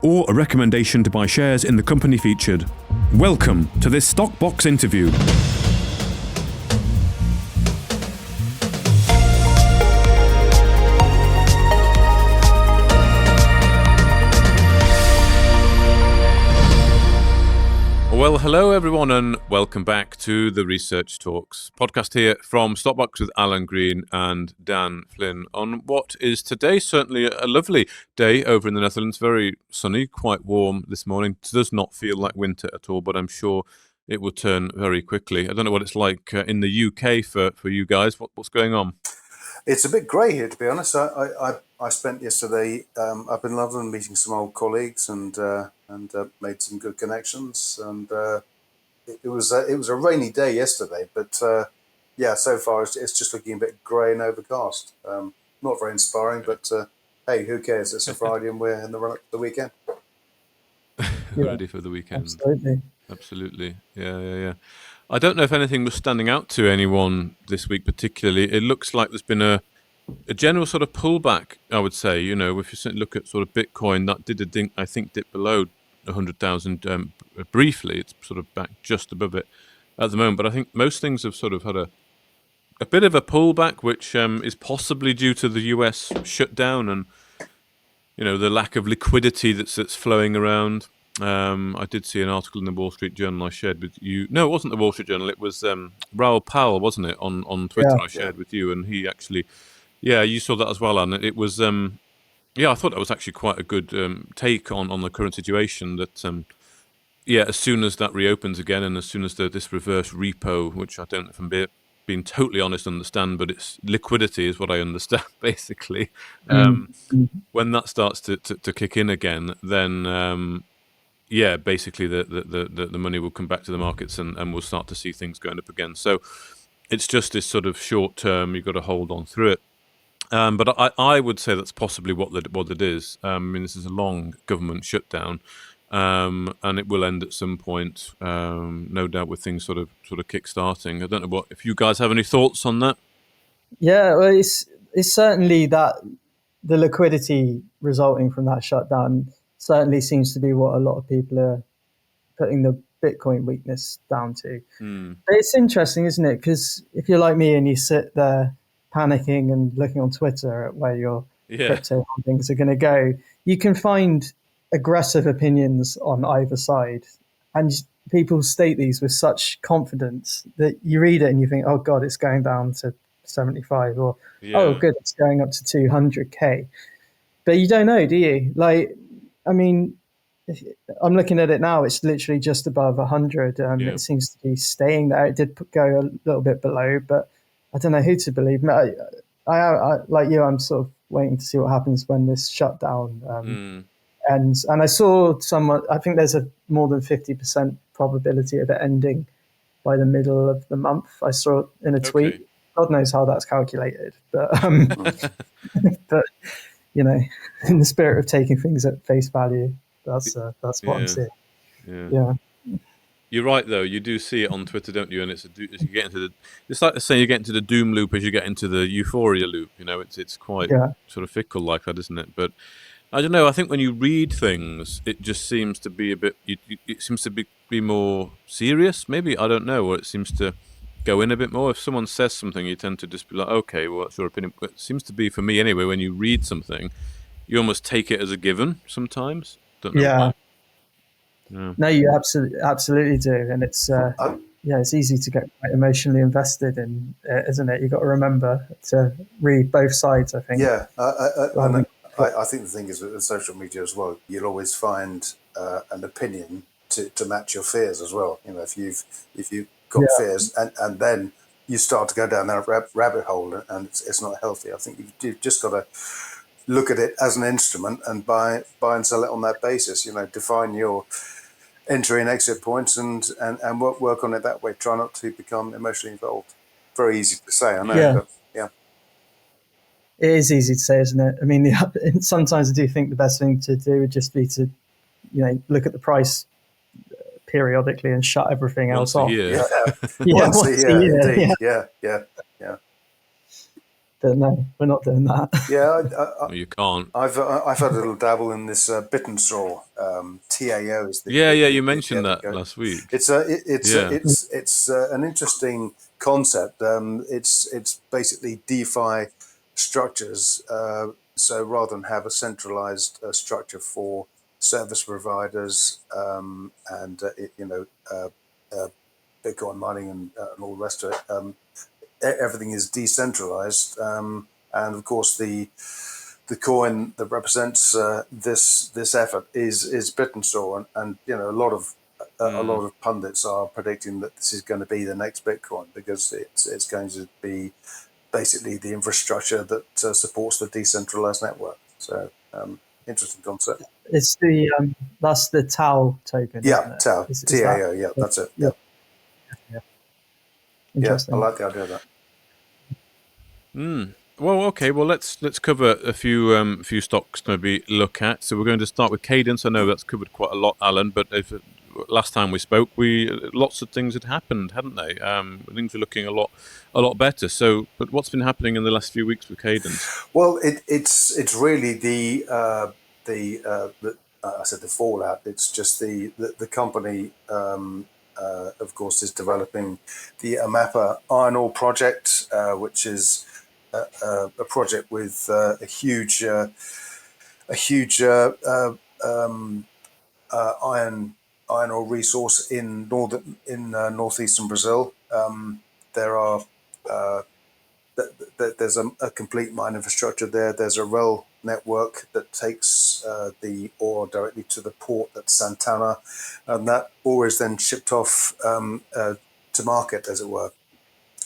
or a recommendation to buy shares in the company featured. Welcome to this Stockbox interview. Well, hello everyone and welcome back to the Research Talks podcast here from Stockbox with Alan Green and Dan Flynn on what is today certainly a lovely day over in the Netherlands. Very sunny, quite warm this morning. It does not feel like winter at all, but I'm sure it will turn very quickly. I don't know what it's like in the UK for you guys. What's going on? It's a bit grey here, to be honest. I spent yesterday up in London meeting some old colleagues and made some good connections. And it was a rainy day yesterday, but so far it's just looking a bit grey and overcast. Not very inspiring, but hey, who cares? It's a Friday and we're in the run up to the weekend. Ready for the weekend. Absolutely. Yeah. I don't know if anything was standing out to anyone this week particularly. It looks like there's been a general sort of pullback, I would say. You know, if you look at sort of Bitcoin, that dip below 100,000 briefly. It's sort of back just above it at the moment. But I think most things have sort of had a bit of a pullback, which is possibly due to the US shutdown and, you know, the lack of liquidity that's flowing around. I did see an article in the Wall Street Journal I shared with you. No, it wasn't the Wall Street Journal. It was Raoul Powell, wasn't it, on Twitter? I shared with you, and he actually, you saw that as well, and it was, I thought that was actually quite a good take on the current situation. That as soon as that reopens again, and as soon as this reverse repo, which I don't, if I'm being totally honest, understand, but it's liquidity is what I understand basically. When that starts to kick in again, then. Basically the money will come back to the markets and we'll start to see things going up again. So it's just this sort of short term, you've got to hold on through it. But I would say that's possibly what it is. I mean, this is a long government shutdown, and it will end at some point, no doubt, with things sort of kick-starting. I don't know if you guys have any thoughts on that. Yeah, well, it's certainly that the liquidity resulting from that shutdown certainly seems to be what a lot of people are putting the Bitcoin weakness down to. But it's interesting, isn't it? Because if you're like me and you sit there panicking and looking on Twitter at where your crypto holdings are going to go, you can find aggressive opinions on either side. And people state these with such confidence that you read it and you think, oh, God, it's going down to 75 or, oh, good, it's going up to 200K. But you don't know, do you? I mean, I'm looking at it now. It's literally just above 100. It seems to be staying there. It did go a little bit below, but I don't know who to believe. I like you, I'm sort of waiting to see what happens when this shutdown ends. And I saw someone, I think there's a more than 50% probability of it ending by the middle of the month. I saw it in a tweet. Okay. God knows how that's calculated, but but you know, in the spirit of taking things at face value, that's what I'm seeing. Yeah. You're right, though. You do see it on Twitter, don't you? And it's like saying you get into the doom loop as you get into the euphoria loop. You know, it's quite sort of fickle like that, isn't it? But I don't know. I think when you read things, it just seems to be a bit. It seems to be more serious. Maybe, I don't know, or it seems to go in a bit more. If someone says something, you tend to just be like, okay, well, that's your opinion. But it seems to be, for me anyway, when you read something, you almost take it as a given sometimes. Don't know why. No, you absolutely do. And it's it's easy to get quite emotionally invested in it, isn't it? You've got to remember to read both sides, I think. Yeah, I think the thing is with social media as well, you'll always find an opinion to match your fears as well. You know, if you've got fears and then you start to go down that rabbit hole and it's not healthy. I think you've just got to look at it as an instrument and buy and sell it on that basis. You know, define your entry and exit points and work on it that way. Try not to become emotionally involved. Very easy to say, I know, but It is easy to say, isn't it? I mean, sometimes I do think the best thing to do would just be to, look at the price periodically and shut everything else off. Once a year, indeed. Yeah. No, we're not doing that. Yeah, You can't. I've had a little dabble in this Bittensaw, TAO is Yeah, you the mentioned other that code. last week. It's Yeah. an interesting concept. It's basically DeFi structures. So rather than have a centralized structure for service providers Bitcoin mining and all the rest of it, everything is decentralized. And of course, the coin that represents this effort is Bittensaw, and a lot of pundits are predicting that this is going to be the next Bitcoin because it's going to be basically the infrastructure that supports the decentralized network. So interesting concept. It's that's the Tau token, Yeah, isn't it? TAO, Is that? TAO. Yeah, that's it. Yeah, Yeah. yeah. I Interesting. like the idea of that. Well, okay. Well, let's cover a few stocks to maybe look at. So we're going to start with Cadence. I know that's covered quite a lot, Alan. But if last time we spoke, we lots of things had happened, hadn't they? Things were looking a lot better. So, but what's been happening in the last few weeks with Cadence? Well, it's really the I said the fallout. It's just the company, of course, is developing the Amapa iron ore project, which is a project with a huge iron ore resource in northeastern Brazil. There are there's a complete mine infrastructure there. There's a rail network that takes the ore directly to the port at Santana, and that ore is then shipped off to market, as it were.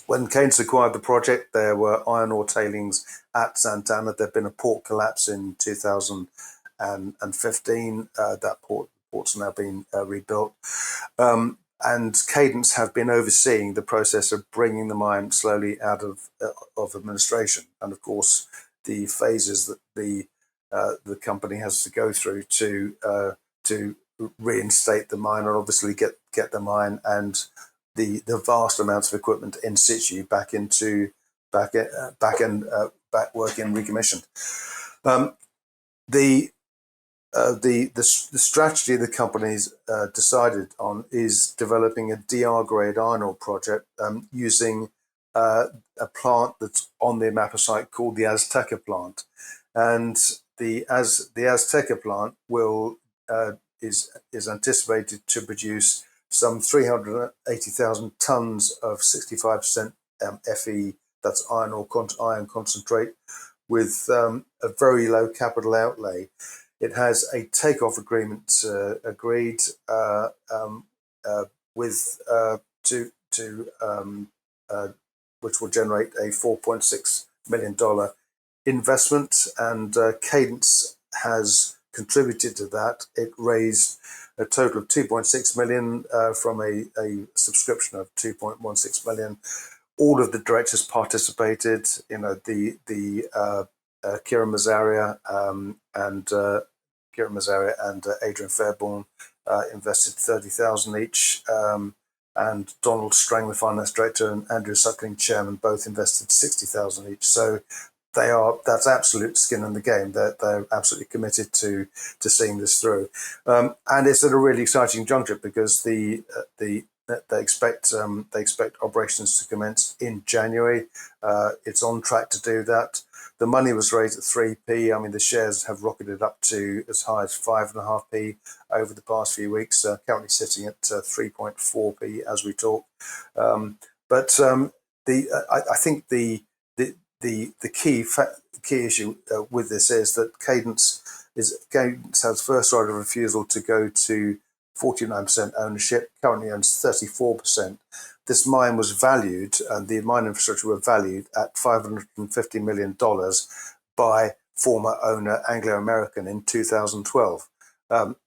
When Cadence acquired the project, there were iron ore tailings at Santana. There'd been a port collapse in 2015. That port's now been rebuilt. And Cadence have been overseeing the process of bringing the mine slowly out of administration, and of course the phases that the company has to go through to reinstate the mine and obviously get the mine and the vast amounts of equipment in situ back working recommissioned. The the strategy the company's decided on is developing a DR grade iron ore project using a plant that's on the Amapa site called the Azteca plant, and the Azteca plant will is anticipated to produce some 380,000 tons of 65% Fe, that's iron concentrate, with a very low capital outlay. It has a takeoff agreement agreed with which will generate a $4.6 million investment, and Cadence has contributed to that. It raised a total of 2.6 million from a subscription of 2.16 million. All of the directors participated. Kieran Mazaria and Adrian Fairbairn invested 30,000 each, and Donald Strang, the finance director, and Andrew Suckling, chairman, both invested 60,000 each. So that's absolute skin in the game. They're absolutely committed to seeing this through, and it's at a really exciting juncture because they expect operations to commence in January. It's on track to do that. The money was raised at 3p. I mean, the shares have rocketed up to as high as 5.5p over the past few weeks. Currently sitting at 3.4p as we talk. I think the key issue with this is that Cadence has first right of refusal to go to 49% ownership. Currently owns 34%. This mine was valued, and the mine infrastructure were valued at $550 million by former owner Anglo American in 2012.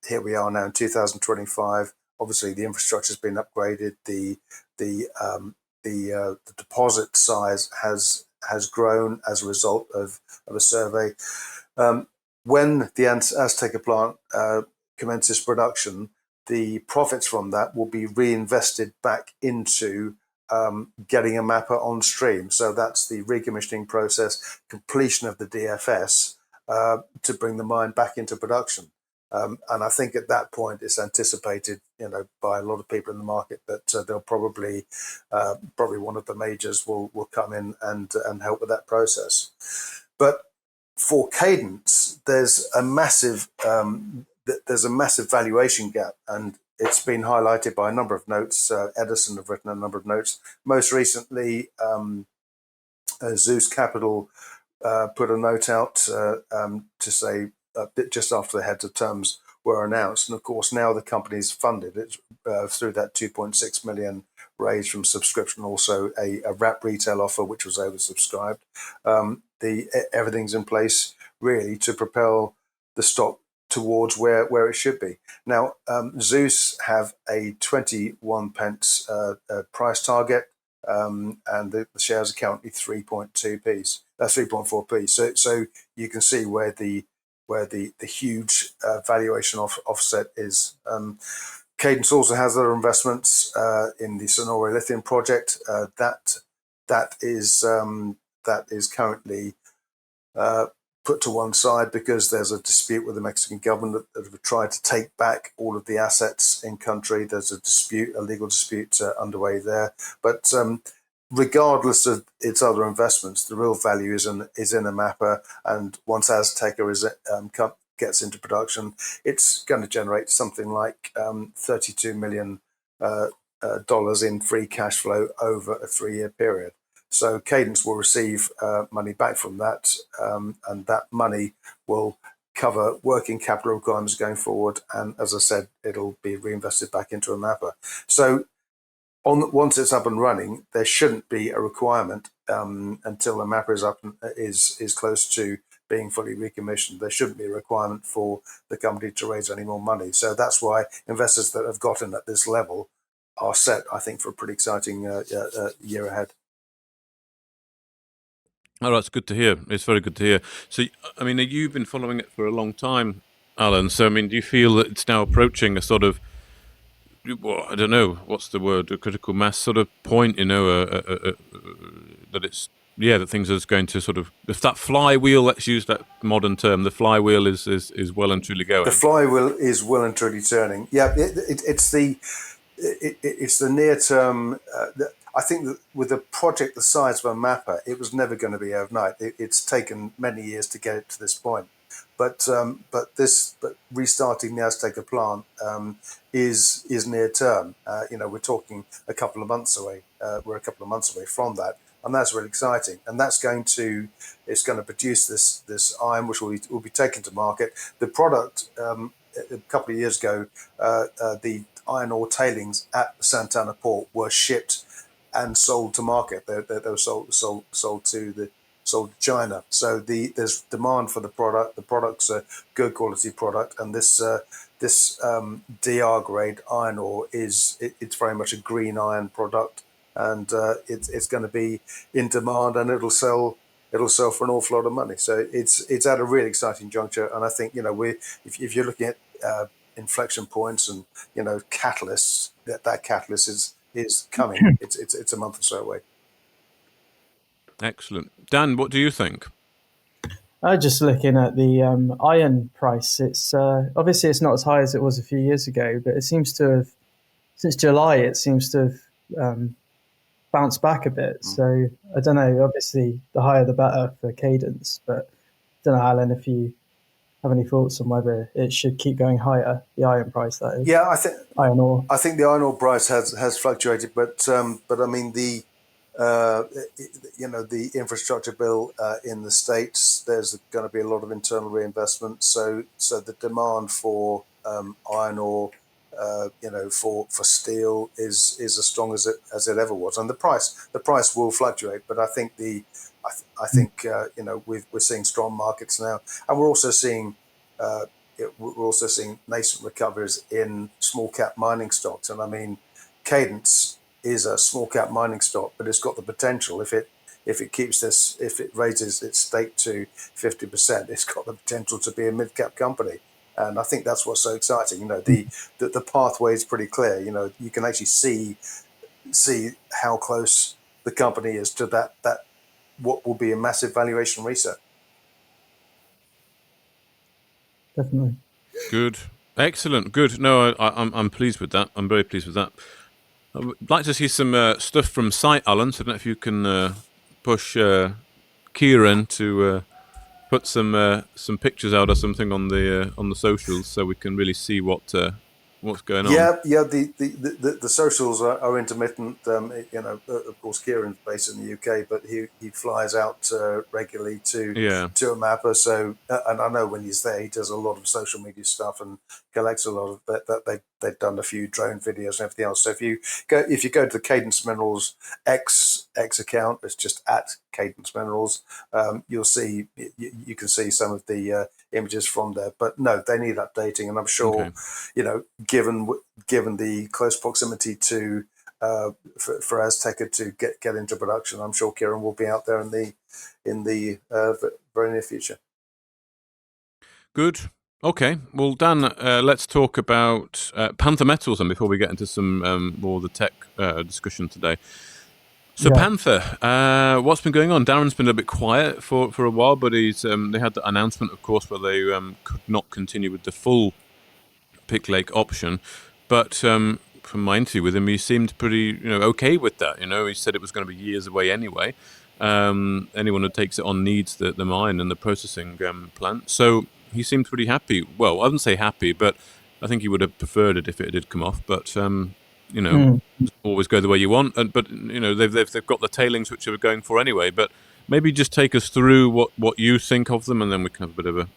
Here we are now in 2025. Obviously, the infrastructure has been upgraded. The deposit size has grown as a result of a survey. When the Azteca plant commences production, the profits from that will be reinvested back into getting a mapper on stream. So that's the recommissioning process, completion of the DFS to bring the mine back into production. And I think at that point, it's anticipated, by a lot of people in the market that they'll probably one of the majors will come in and help with that process. But for Cadence, there's a massive valuation gap, and it's been highlighted by a number of notes. Edison have written a number of notes. Most recently, Zeus Capital put a note out to say just after the heads of terms were announced, and of course now the company's funded it through that 2.6 million raised from subscription, also a wrap retail offer which was oversubscribed. Everything's in place really to propel the stock towards where it should be. Now, Zeus have a 21 pence price target, and the shares are currently 3.4p. So you can see where the huge valuation valuation offset is. Cadence also has other investments in the Sonora lithium project. That is currently put to one side because there's a dispute with the Mexican government that have tried to take back all of the assets in country. There's a legal dispute underway there. But regardless of its other investments, the real value is in a mapper. And once Azteca gets into production, it's going to generate something like $32 million in free cash flow over a 3-year period. So Cadence will receive money back from that, and that money will cover working capital requirements going forward. And as I said, it'll be reinvested back into a mapper. So once it's up and running, there shouldn't be a requirement until the mapper is up and is close to being fully recommissioned. There shouldn't be a requirement for the company to raise any more money. So that's why investors that have gotten at this level are set, I think, for a pretty exciting year ahead. Oh, that's good to hear. It's very good to hear. So, I mean, you've been following it for a long time, Alan. So, I mean, do you feel that it's now approaching a sort of, well, I don't know, what's the word, a critical mass sort of point, that it's, that things are going to sort of, if that flywheel, let's use that modern term, the flywheel is well and truly going. The flywheel is well and truly turning. Yeah, it's the near term. I think that with a project the size of a mapper, it was never going to be overnight. It's taken many years to get it to this point. But restarting the Azteca plant is near term. We're talking a couple of months away. We're a couple of months away from that, and that's really exciting. And it's going to produce this iron, which will be taken to market. The product a couple of years ago, the iron ore tailings at the Santana port were shipped and sold to market. They were sold to China. So there's demand for the product. The product's a good quality product, and this DR grade iron ore it's very much a green iron product, and it's going to be in demand, and it'll sell for an awful lot of money. So it's at a really exciting juncture, and I think if you're looking at inflection points and catalysts, that catalyst is coming. It's a month or so away. Excellent. Dan, what do you think? Just looking at the iron price, it's obviously it's not as high as it was a few years ago, but it seems to have, since July, it seems to have bounced back a bit. So I don't know. Obviously, the higher the better for Cadence, but I don't know, Alan, if you have any thoughts on whether it should keep going higher, the iron price, that is. Yeah, I think iron ore. I think the iron ore price has fluctuated, but I mean the infrastructure bill in the States, there's going to be a lot of internal reinvestment. So the demand for iron ore, for steel is as strong as it ever was, and the price will fluctuate. But I think we're seeing strong markets now, and we're also seeing nascent recoveries in small cap mining stocks. And I mean, Cadence is a small cap mining stock, but it's got the potential, if it raises its stake to 50%, it's got the potential to be a mid cap company. And I think that's what's so exciting. The pathway is pretty clear. You can actually see see how close the company is to that what will be a massive valuation reset. Definitely. Good. Excellent. Good. No, I'm pleased with that. I'm very pleased with that. I would like to see some stuff from site, Alan. So I don't know if you can push Kieran to put some pictures out or something on the socials, so we can really see what's going on. Yeah. The socials are intermittent. Of course, Kieran's based in the UK, but he flies out regularly to a mapper. So, and I know when he's there, he does a lot of social media stuff and collects a lot of that. They've done a few drone videos and everything else. So if you go to the Cadence Minerals X account, it's just at Cadence Minerals. You'll see you can see some of the images from there. But no, they need updating, and I'm sure given the close proximity to for Azteca to get into production, I'm sure Kieran will be out there in the very near future. Good. Okay. Well, Dan, let's talk about Panther Metals, and before we get into some more of the tech discussion today. So Panther, what's been going on? Darren's been a bit quiet for a while, but they had the announcement, of course, where they could not continue with the full Pick Lake option. But from my interview with him, he seemed pretty okay with that. He said it was going to be years away anyway. Anyone who takes it on needs the mine and the processing plant. So he seemed pretty happy. Well, I wouldn't say happy, but I think he would have preferred it if it did come off. But always go the way you want. But they've got the tailings which they were going for anyway. But maybe just take us through what you think of them, and then we can have a bit of a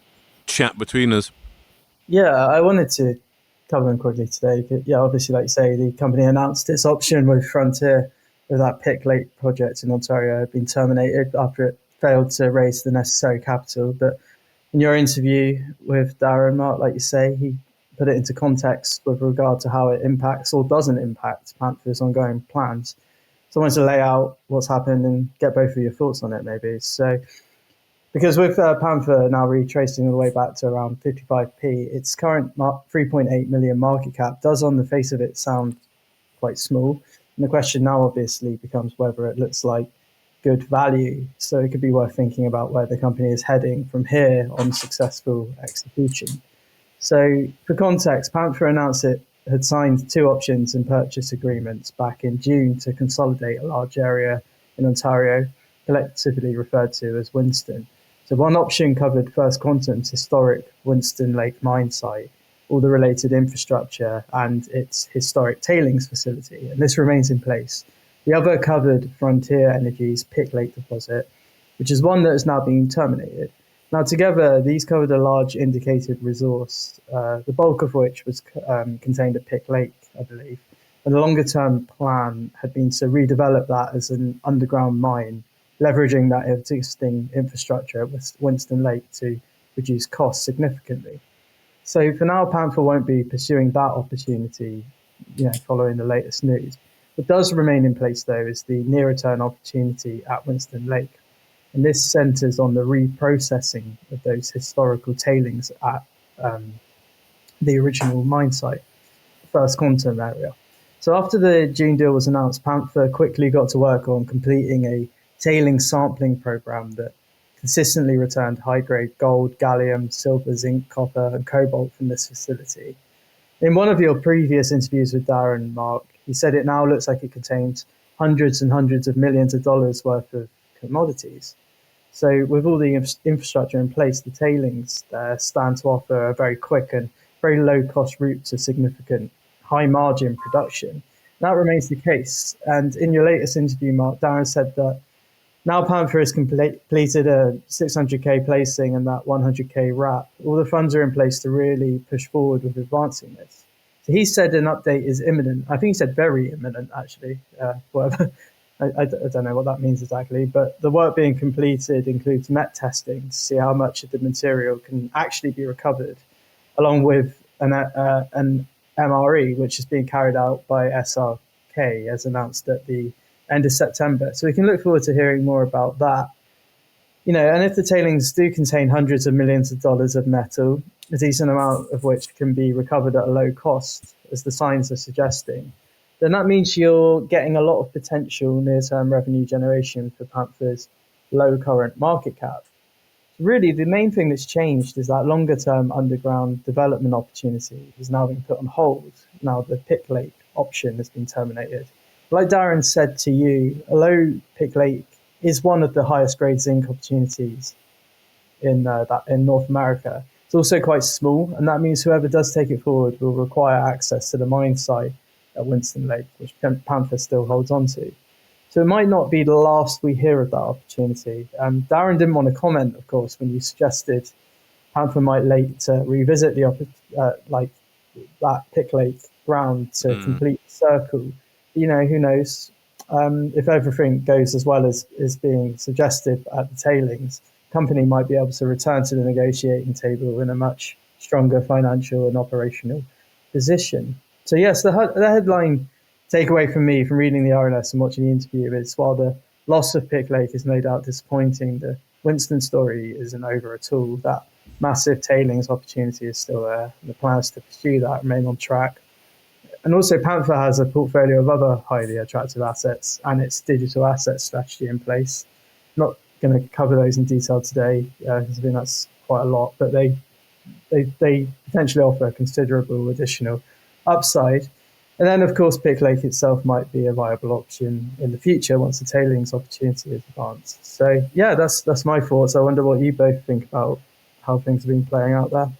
chat between us. Yeah, I wanted to cover them quickly today. But obviously, like you say, the company announced its option with Frontier with that Pick Lake project in Ontario had been terminated after it failed to raise the necessary capital. But in your interview with Darren, Mark, like you say, he put it into context with regard to how it impacts or doesn't impact Panther's ongoing plans. So I wanted to lay out what's happened and get both of your thoughts on it, maybe. So, because with Panther now retracing all the way back to around 55p, its current 3.8 million market cap does on the face of it sound quite small. And the question now obviously becomes whether it looks like good value. So it could be worth thinking about where the company is heading from here on successful execution. So for context, Panther announced it had signed 2 options and purchase agreements back in June to consolidate a large area in Ontario, collectively referred to as Winston. So one option covered First Quantum's historic Winston Lake mine site, all the related infrastructure and its historic tailings facility, and this remains in place. The other covered Frontier Energy's Pick Lake deposit, which is one that has now been terminated. Now, together, these covered a large indicated resource, the bulk of which was contained at Pick Lake, I believe. And the longer-term plan had been to redevelop that as an underground mine, leveraging that existing infrastructure at Winston Lake to reduce costs significantly. So for now, Panther won't be pursuing that opportunity, following the latest news. What does remain in place, though, is the near-term opportunity at Winston Lake. And this centres on the reprocessing of those historical tailings at the original mine site, First Quantum area. So after the June deal was announced, Panther quickly got to work on completing a tailings sampling program that consistently returned high-grade gold, gallium, silver, zinc, copper, and cobalt from this facility. In one of your previous interviews with Darren, Mark, he said it now looks like it contains hundreds and hundreds of millions of dollars worth of commodities. So with all the infrastructure in place, the tailings stand to offer a very quick and very low-cost route to significant high-margin production. That remains the case. And in your latest interview, Mark, Darren said that now Panther has completed a 600k placing and that 100k wrap. All the funds are in place to really push forward with advancing this. So he said an update is imminent. I think he said very imminent, actually. Whatever. I don't know what that means exactly, but the work being completed includes met testing to see how much of the material can actually be recovered, along with an MRE, which is being carried out by SRK, as announced at the end of September. So we can look forward to hearing more about that. And if the tailings do contain hundreds of millions of dollars of metal, a decent amount of which can be recovered at a low cost, as the signs are suggesting, then that means you're getting a lot of potential near-term revenue generation for Panther's low current market cap. Really, the main thing that's changed is that longer-term underground development opportunity has now been put on hold. Now the Pick Lake option has been terminated. Like Darren said to you, although Pick Lake is one of the highest grade zinc opportunities in North America, it's also quite small, and that means whoever does take it forward will require access to the mine site at Winston Lake, which Panther still holds on to. So it might not be the last we hear of that opportunity. Darren didn't want to comment, of course, when you suggested Panther might later revisit like that Pick Lake ground to complete the circle. You know, who knows? If everything goes as well as is being suggested at the tailings, company might be able to return to the negotiating table in a much stronger financial and operational position. So yes, the headline takeaway from me from reading the RNS and watching the interview is, while the loss of Pick Lake is no doubt disappointing, the Winston story isn't over at all. That massive tailings opportunity is still there, and the plans to pursue that remain on track. And also, Panther has a portfolio of other highly attractive assets and its digital asset strategy in place. Not going to cover those in detail today, because I think that's quite a lot, but they potentially offer a considerable additional upside. And then, of course, Pick Lake itself might be a viable option in the future once the tailings opportunity is advanced. So, yeah, that's my thoughts. I wonder what you both think about how things have been playing out there.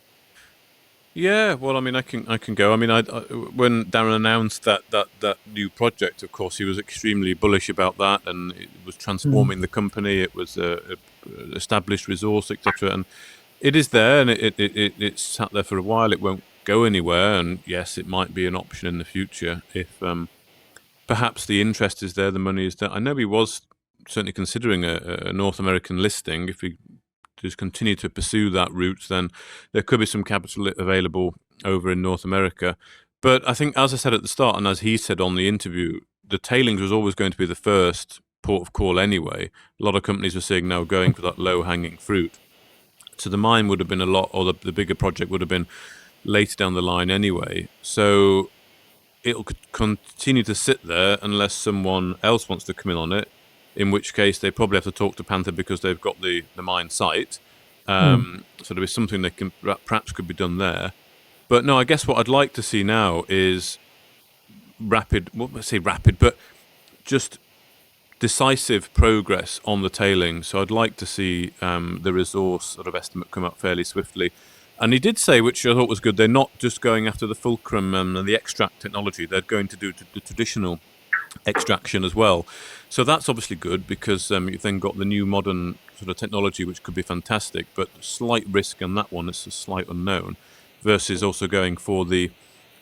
Yeah, well, I mean, I can go. I mean, when Darren announced that new project, of course, he was extremely bullish about that, and it was transforming the company. It was a established resource, etc. And it is there, and it's sat there for a while. It won't go anywhere. And yes, it might be an option in the future if perhaps the interest is there, the money is there. I know he was certainly considering a North American listing. If he just continue to pursue that route, then there could be some capital available over in North America. But I think, as I said at the start, and as he said on the interview, the tailings was always going to be the first port of call anyway. A lot of companies were saying now going for that low-hanging fruit. So the mine would have been a lot, or the bigger project would have been later down the line anyway. So it'll continue to sit there unless someone else wants to come in on it, in which case they probably have to talk to Panther because they've got the mine site. So there'll be something that can perhaps could be done there. But no, I guess what I'd like to see now is rapid, well, let's say rapid, but just decisive progress on the tailings. So I'd like to see the resource sort of estimate come up fairly swiftly. And he did say, which I thought was good, they're not just going after the fulcrum and the extract technology, they're going to do the traditional extraction as well. So that's obviously good because you've then got the new modern sort of technology, which could be fantastic, but slight risk on that one. It's a slight unknown versus also going for the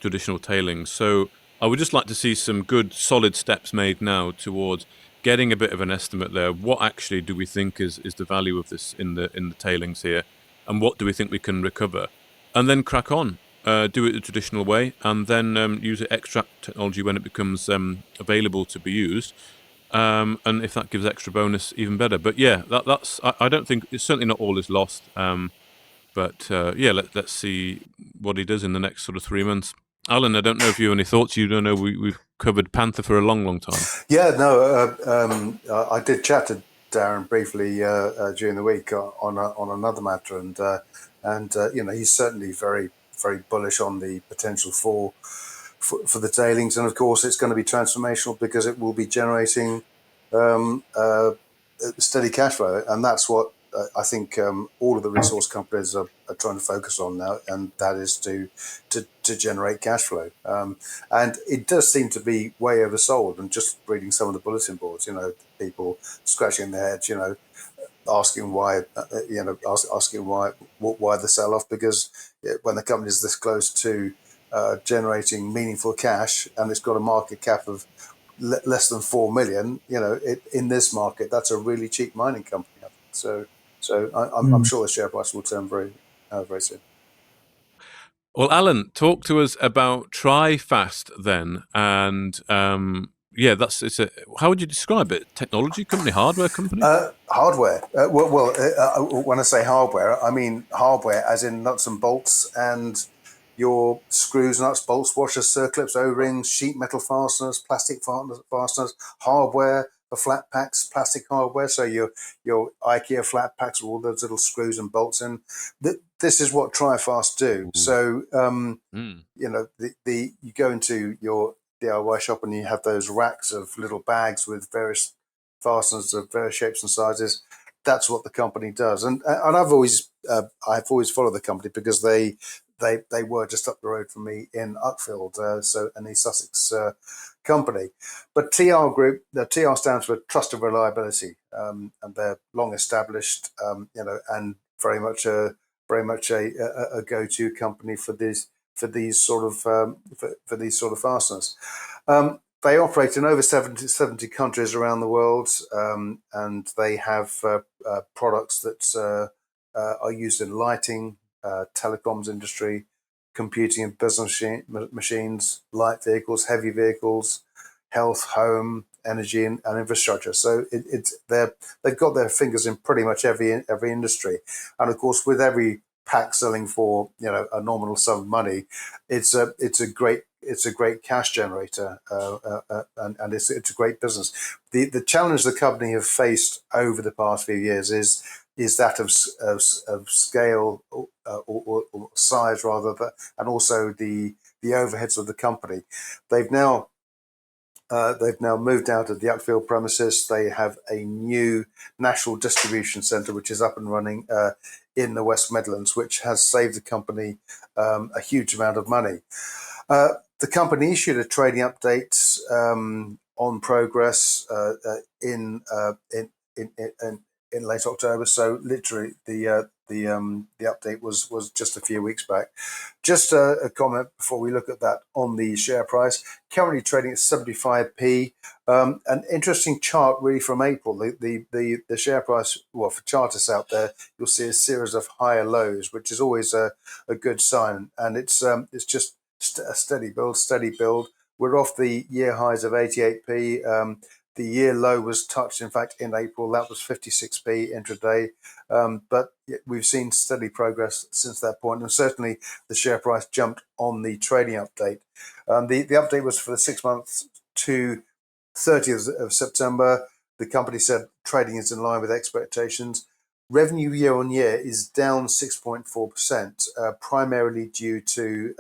traditional tailings. So I would just like to see some good solid steps made now towards getting a bit of an estimate there. What actually do we think is the value of this in the tailings here, and what do we think we can recover, and then crack on. Do it the traditional way, and then use the extract technology when it becomes available to be used. And if that gives extra bonus, even better. But yeah, that's. I don't think it's certainly not all is lost. But yeah, let's see what he does in the next sort of 3 months. Alan, I don't know if you have any thoughts. You don't know we've covered Panther for a long, long time. Yeah, no, I did chat to Darren briefly during the week on another matter, and you know, he's certainly very bullish on the potential for the tailings, and of course it's going to be transformational because it will be generating steady cash flow, and that's what I think all of the resource companies are trying to focus on now, and that is to generate cash flow. And it does seem to be way oversold. And just reading some of the bulletin boards, you know, people scratching their heads, you know, asking why, asking why the sell off, because when the company is this close to generating meaningful cash and it's got a market cap of less than 4 million, you know, in this market, that's a really cheap mining company. I think. So I'm sure the share price will turn very soon. Well, Alan, talk to us about Trifast then, and yeah, how would you describe it? Technology company, hardware company? Hardware. When I say hardware, I mean hardware as in nuts and bolts and your screws, nuts, bolts, washers, circlips, O-rings, sheet metal fasteners, plastic fasteners, hardware for flat packs, plastic hardware. So your IKEA flat packs with all those little screws and bolts in. This is what Trifast do. So you know, you go into your DIY shop and you have those racks of little bags with various fasteners of various shapes and sizes. That's what the company does, and I've always followed the company because they were just up the road from me in Uckfield, so an East Sussex company. But TR Group, the TR stands for Trust and Reliability, and they're long established, you know, and very much a go-to company for these sort of fasteners. They operate in over 70 countries around the world, and they have products that are used in lighting, telecoms industry, computing and business machines, light vehicles, heavy vehicles, health, home, energy, and infrastructure. So they've got their fingers in pretty much every industry, and of course, with every pack selling for, you know, a nominal sum of money, it's a great cash generator, and it's a great business. The challenge the company have faced over the past few years is that of scale, or size rather, and also the overheads of the company. They've now moved out of the Uckfield premises. They have a new national distribution centre which is up and running in the West Midlands, which has saved the company a huge amount of money. The company issued a trading update on progress in late October. So literally, the update was just a few weeks back. Just a comment before we look at that on the share price. Currently trading at 75p. An interesting chart really from April. The share price, well, for chartists out there, you'll see a series of higher lows, which is always a good sign. And it's just a steady build. We're off the year highs of 88p. The year low was touched, in fact, in April. That was 56p intraday. But we've seen steady progress since that point, and certainly the share price jumped on the trading update. The update was for the 6 months to 30th of September. The company said trading is in line with expectations. Revenue year on year is down 6.4%, primarily due to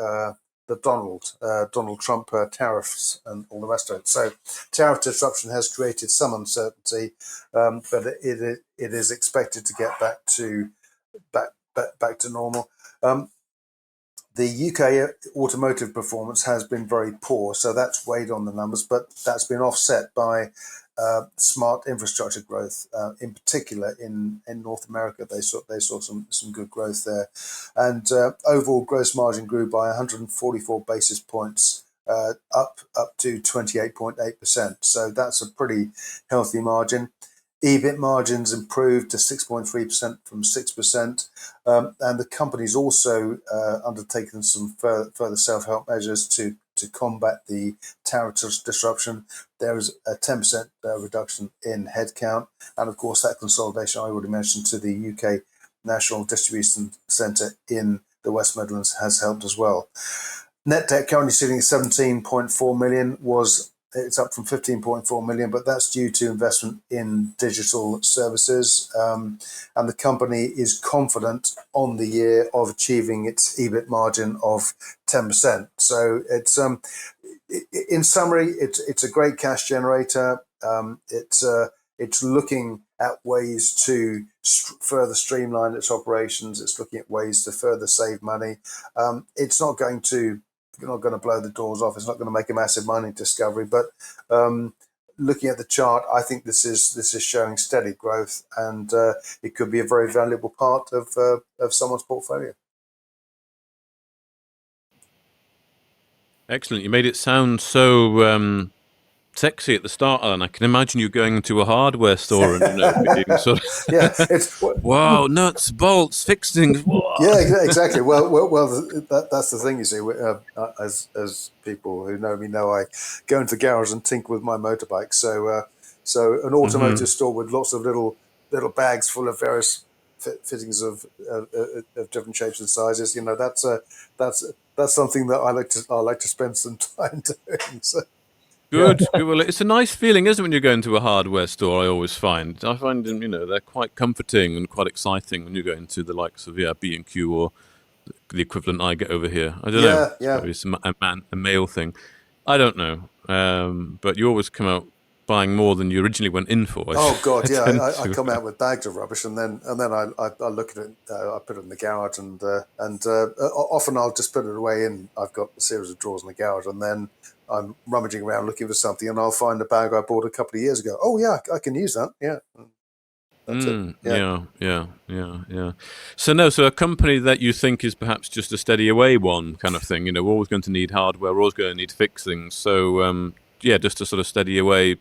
the Donald Trump tariffs and all the rest of it. So tariff disruption has created some uncertainty, but it is expected to get back to normal. The UK automotive performance has been very poor, so that's weighed on the numbers, but that's been offset by smart infrastructure growth, in particular in North America. They saw some good growth there, and overall gross margin grew by 144 basis points, up to 28.8%. So that's a pretty healthy margin. EBIT margins improved to 6.3% from 6%, and the company's also undertaken some further self-help measures to combat the tariff disruption. There is a 10% reduction in headcount, and of course that consolidation I already mentioned to the UK National Distribution Centre in the West Midlands has helped as well. Net debt currently sitting at 17.4 million. It's up from 15.4 million, but that's due to investment in digital services. And the company is confident on the year of achieving its EBIT margin of 10%. So it's in summary, it's a great cash generator. It's looking at ways to further streamline its operations. It's looking at ways to further save money. It's not going to blow the doors off. It's not going to make a massive mining discovery, but looking at the chart, I think this is showing steady growth, and it could be a very valuable part of someone's portfolio. Excellent. You made it sound so sexy at the start, Alan. I can imagine you going into a hardware store and being sort of yeah, it's wow, nuts, bolts, fixings. Whoa. Yeah, exactly. Well, that's the thing. You see, as people who know me know, I go into the garage and tinker with my motorbike. So an automotive store with lots of little bags full of various fittings of different shapes and sizes. That's something that I like to spend some time doing. So. Good, good. Well, it's a nice feeling, isn't it, when you go into a hardware store? I find them, they're quite comforting and quite exciting when you go into the likes of B&Q or the equivalent I get over here. I don't know. Yeah. Maybe it's a male thing. I don't know. But you always come out buying more than you originally went in for. Oh God, yeah. I come out with bags of rubbish, and then I look at it. I put it in the garage, and often I'll just put it away. And I've got a series of drawers in the garage, and then I'm rummaging around looking for something, and I'll find a bag I bought a couple of years ago. Oh yeah, I can use that. Yeah. That's it. Yeah. So a company that you think is perhaps just a steady away one kind of thing. We're always going to need hardware. We're always going to need fixing. So just a sort of steady away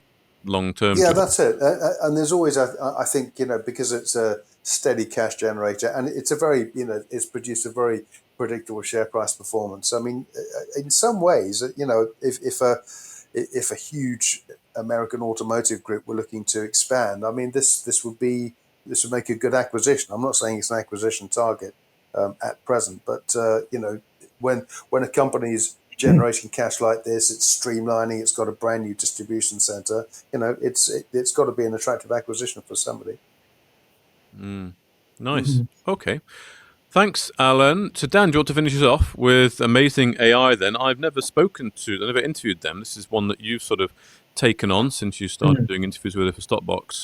long term. Yeah, that's it. And there's always, I think, because it's a steady cash generator, and it's it's produced a very predictable share price performance. I mean, in some ways, if a huge American automotive group were looking to expand, I mean, this would make a good acquisition. I'm not saying it's an acquisition target at present, but when a company is generating cash like this, it's streamlining, it's got a brand new distribution center, it's got to be an attractive acquisition for somebody. Nice. Okay. Thanks, Alan. So, Dan, do you want to finish us off with Amazing AI then? I've never interviewed them. This is one that you've sort of taken on since you started doing interviews with it for Stockbox.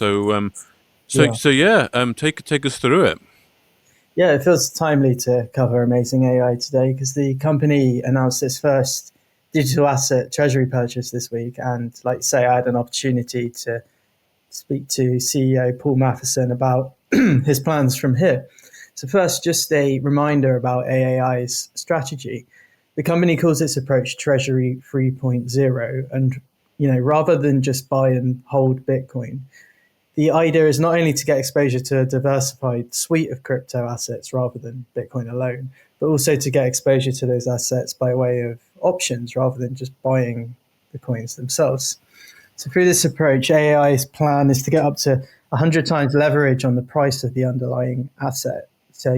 Take us through it. Yeah, it feels timely to cover Amazing AI today because the company announced its first digital asset treasury purchase this week. And like you say, I had an opportunity to speak to CEO Paul Matheson about his plans from here. So first, just a reminder about AAI's strategy. The company calls its approach Treasury 3.0. And, rather than just buy and hold Bitcoin, the idea is not only to get exposure to a diversified suite of crypto assets rather than Bitcoin alone, but also to get exposure to those assets by way of options rather than just buying the coins themselves. So through this approach, AAI's plan is to get up to 100 times leverage on the price of the underlying asset. So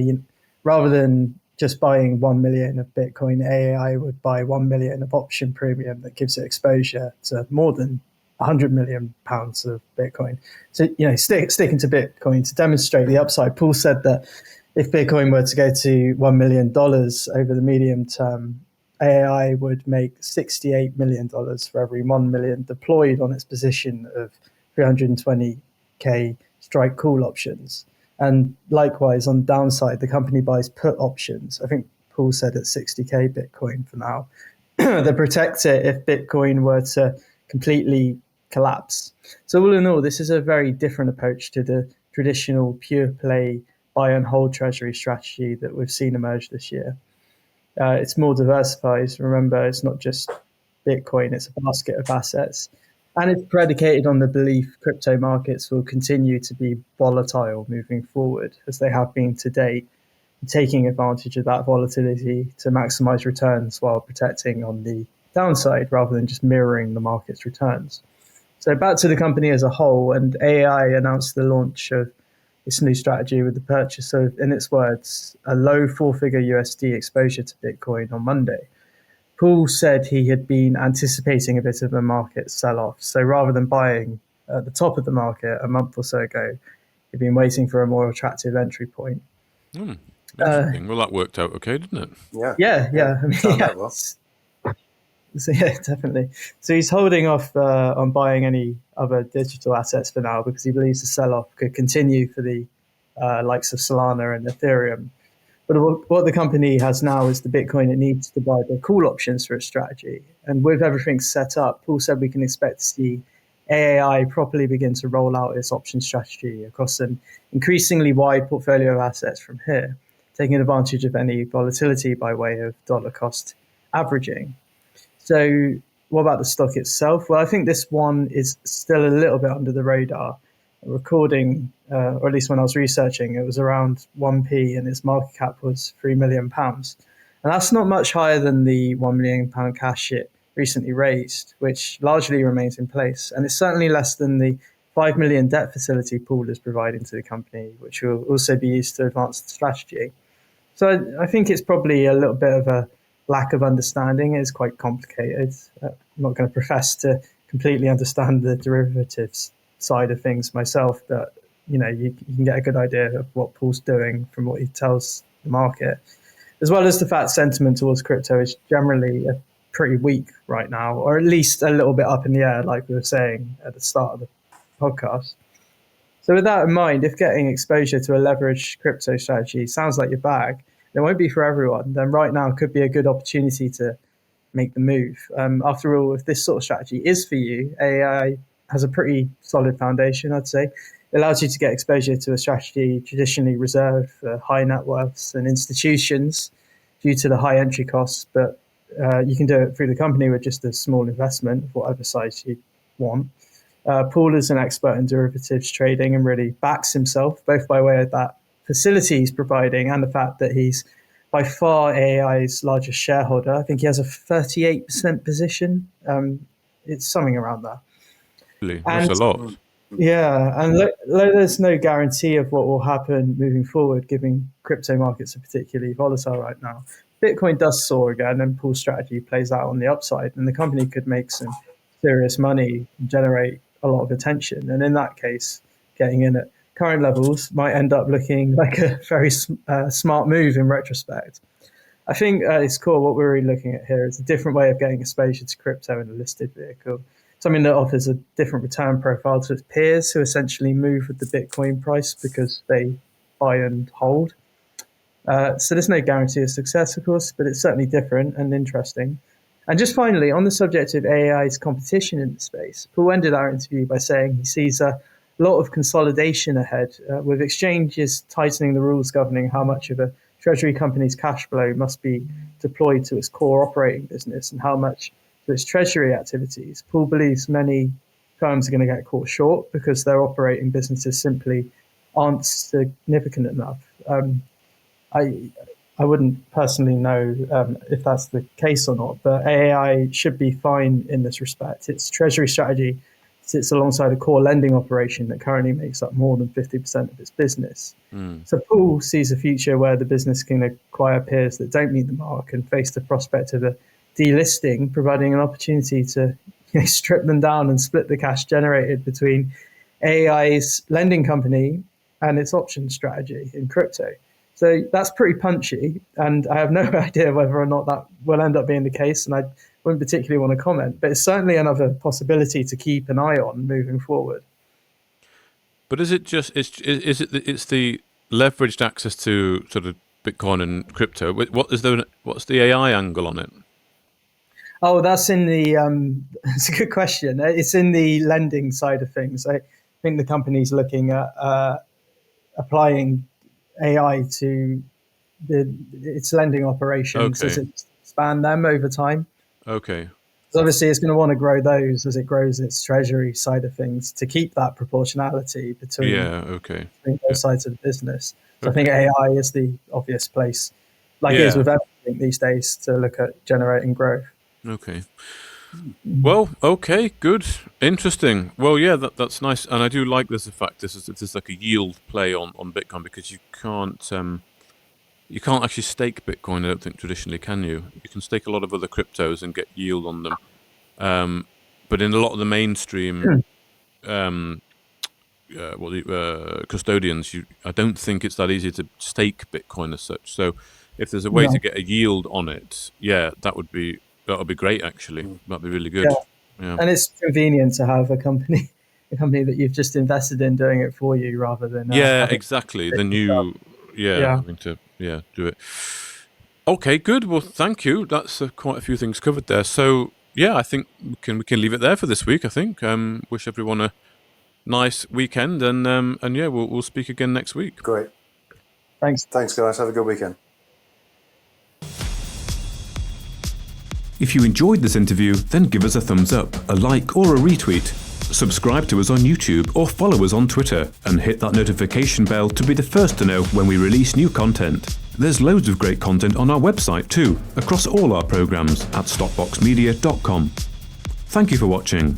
rather than just buying 1 million of Bitcoin, AAI would buy 1 million of option premium that gives it exposure to more than 100 million pounds of Bitcoin. So, sticking to Bitcoin to demonstrate the upside, Paul said that if Bitcoin were to go to $1 million over the medium term, AAI would make $68 million for every 1 million deployed on its position of 320k strike call options. And likewise, on the downside, the company buys put options. I think Paul said at 60k Bitcoin for now. That protect it if Bitcoin were to completely collapse. So all in all, this is a very different approach to the traditional pure play buy and hold treasury strategy that we've seen emerge this year. It's more diversified. Remember, it's not just Bitcoin, it's a basket of assets. And it's predicated on the belief crypto markets will continue to be volatile moving forward, as they have been to date, taking advantage of that volatility to maximize returns while protecting on the downside rather than just mirroring the market's returns. So back to the company as a whole, and AI announced the launch of its new strategy with the purchase of, in its words, a low four-figure USD exposure to Bitcoin on Monday. Paul said he had been anticipating a bit of a market sell-off. So rather than buying at the top of the market a month or so ago, he'd been waiting for a more attractive entry point. Interesting. Well, that worked out okay, didn't it? Yeah. I mean, That well. So, yeah, definitely. So he's holding off on buying any other digital assets for now because he believes the sell-off could continue for the likes of Solana and Ethereum. But what the company has now is the Bitcoin it needs to buy the call options for its strategy. And with everything set up, Paul said we can expect to see AAI properly begin to roll out its option strategy across an increasingly wide portfolio of assets from here, taking advantage of any volatility by way of dollar cost averaging. So what about the stock itself? Well, I think this one is still a little bit under the radar. Recording, or at least when I was researching, it was around 1p and its market cap was £3 million. And that's not much higher than the £1 million cash it recently raised, which largely remains in place. And it's certainly less than the $5 million debt facility Paul is providing to the company, which will also be used to advance the strategy. So I think it's probably a little bit of a lack of understanding. It's quite complicated. I'm not going to profess to completely understand the derivatives side of things myself, but you can get a good idea of what Paul's doing from what he tells the market, as well as the fact sentiment towards crypto is generally pretty weak right now, or at least a little bit up in the air, like we were saying at the start of the podcast. So with that in mind, if getting exposure to a leveraged crypto strategy sounds like your bag, it won't be for everyone, then right now could be a good opportunity to make the move. After all, if this sort of strategy is for you, AI has a pretty solid foundation, I'd say. It allows you to get exposure to a strategy traditionally reserved for high net worths and institutions due to the high entry costs, but you can do it through the company with just a small investment of whatever size you want. Paul is an expert in derivatives trading and really backs himself, both by way of that facility he's providing and the fact that he's by far AI's largest shareholder. I think he has a 38% position. It's something around that. Really? That's a lot. Yeah, and there's no guarantee of what will happen moving forward, given crypto markets are particularly volatile right now. Bitcoin does soar again, and Paul's strategy plays out on the upside, and the company could make some serious money and generate a lot of attention. And in that case, getting in at current levels might end up looking like a very smart move in retrospect. I think at its core, what we're really looking at here is a different way of getting exposure to crypto in a listed vehicle, something that offers a different return profile to its peers who essentially move with the Bitcoin price because they buy and hold. So there's no guarantee of success, of course, but it's certainly different and interesting. And just finally, on the subject of AI's competition in the space, Paul ended our interview by saying he sees a lot of consolidation ahead, with exchanges tightening the rules governing how much of a treasury company's cash flow must be deployed to its core operating business and how much to its treasury activities. Paul believes many firms are going to get caught short because their operating businesses simply aren't significant enough. I wouldn't personally know if that's the case or not, but AI should be fine in this respect. Its treasury strategy sits alongside a core lending operation that currently makes up more than 50% of its business. So Paul sees a future where the business can acquire peers that don't meet the mark and face the prospect of a delisting, providing an opportunity to strip them down and split the cash generated between AI's lending company and its option strategy in crypto. So that's pretty punchy, and I have no idea whether or not that will end up being the case, and I wouldn't particularly want to comment, but it's certainly another possibility to keep an eye on moving forward. But is it just it's the leveraged access to sort of Bitcoin and crypto? What's the AI angle on it? Oh, that's in the it's a good question. It's in the lending side of things. I think the company's looking at applying AI to its lending operations as it expand them over time. Okay. So obviously, it's going to want to grow those as it grows its treasury side of things to keep that proportionality between both sides of the business. So I think AI is the obvious place, like it is with everything these days, to look at generating growth. Okay. Well, okay, good, interesting. Well, yeah, that's nice, and I do like this. The fact this is like a yield play on Bitcoin, because you can't actually stake Bitcoin. I don't think traditionally, can you? You can stake a lot of other cryptos and get yield on them, but in a lot of the mainstream custodians, I don't think it's that easy to stake Bitcoin as such. So, if there's a way to get a yield on it, that would be great. Actually, that'd be really good. Yeah. And it's convenient to have a company that you've just invested in doing it for you, rather than exactly. Then you having to do it. Okay, good. Well, thank you. That's quite a few things covered there. So I think we can leave it there for this week. I think wish everyone a nice weekend, and we'll speak again next week. Great. Thanks guys. Have a good weekend. If you enjoyed this interview, then give us a thumbs up, a like or a retweet. Subscribe to us on YouTube or follow us on Twitter, and hit that notification bell to be the first to know when we release new content. There's loads of great content on our website too, across all our programs at stopboxmedia.com. Thank you for watching.